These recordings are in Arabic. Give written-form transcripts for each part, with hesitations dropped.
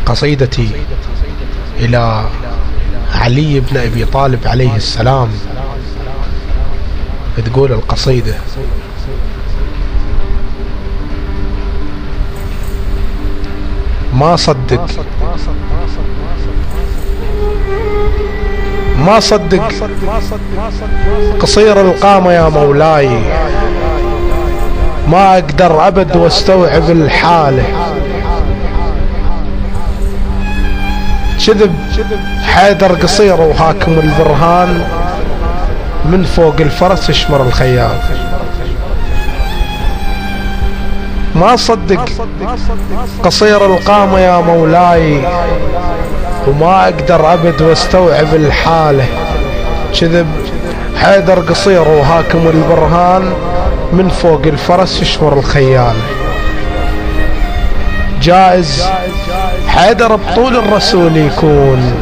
قصيدتي إلى علي بن أبي طالب عليه السلام. تقول القصيدة: ما صدق قصير القامة يا مولاي، ما أقدر أبد واستوعب الحالة. كذب حيدر قصير وهاكم البرهان، من فوق الفرس يشمر الخيال. ما صدق قصير القامة يا مولاي، وما أقدر أبد واستوعب الحالة. كذب حيدر قصير وهاكم البرهان، من فوق الفرس يشمر الخيال. جائز حيدر بطول الرسول يكون،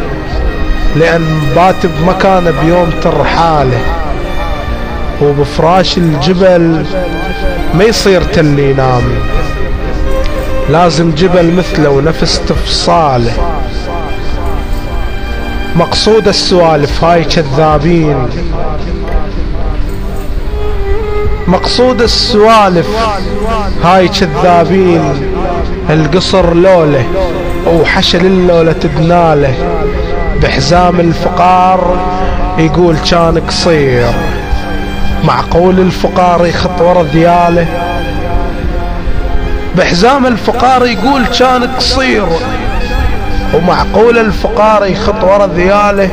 لأن بات بمكانه بيوم ترحاله، وبفراش الجبل ما يصير تل ينام، لازم جبل مثله ونفس تفصاله. مقصود السوالف هاي كذابين، مقصود السوالف هاي كذابين. القصر لوله وحشل اللولة تبناله، بحزام الفقار يقول كان قصير. معقول الفقار يخط ورا ذياله؟ بحزام الفقار يقول كان قصير، ومعقول الفقار يخط ورا ذياله؟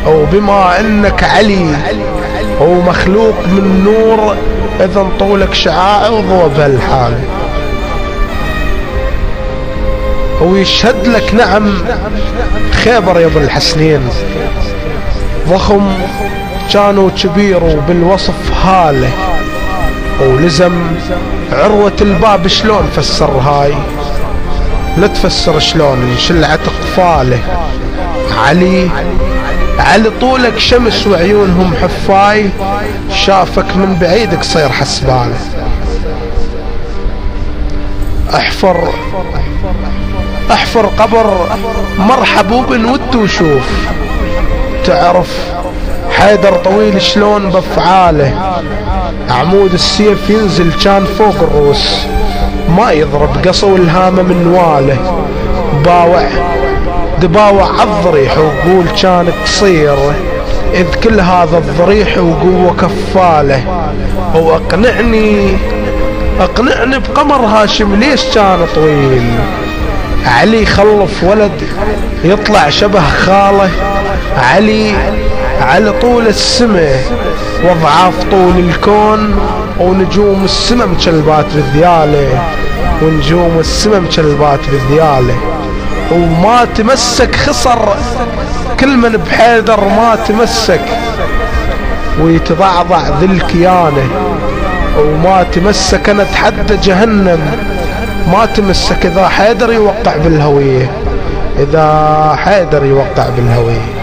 وبما انك علي ومخلوق من نور، اذا طولك شعاع وضوى بهالحاله. ويشهد لك نعم خيبر يا ابو الحسنين، ضخم كانوا كبير وبالوصف هاله، ولزم عروة الباب. شلون فسر هاي؟ لا تفسر شلون انشلعت اقفاله. علي طولك شمس وعيونهم حفاي، شافك من بعيد قصير حسباله. احفر قبر مرحبوب ود وشوف، تعرف حيدر طويل شلون بافعاله. عمود السيف ينزل كان فوق الروس، ما يضرب قصو الهامة من واله. دباوع عالضريح وقول كان قصير، إذ كل هذا الضريح وقوة كفاله. واقنعني بقمر هاشم ليش كان طويل. علي خلف ولد يطلع شبه خاله. على طول السماء واضعاف طول الكون، ونجوم السماء مشلبات بذياله، ونجوم السماء مشلبات بذياله. وما تمسك خسر كل من بحيدر ما تمسك، ويتضعضع ذي الكيانه. وما تمسك انا اتحدى جهنم، ما تمسك اذا حيدر يوقع بالهويه، اذا حيدر يوقع بالهويه.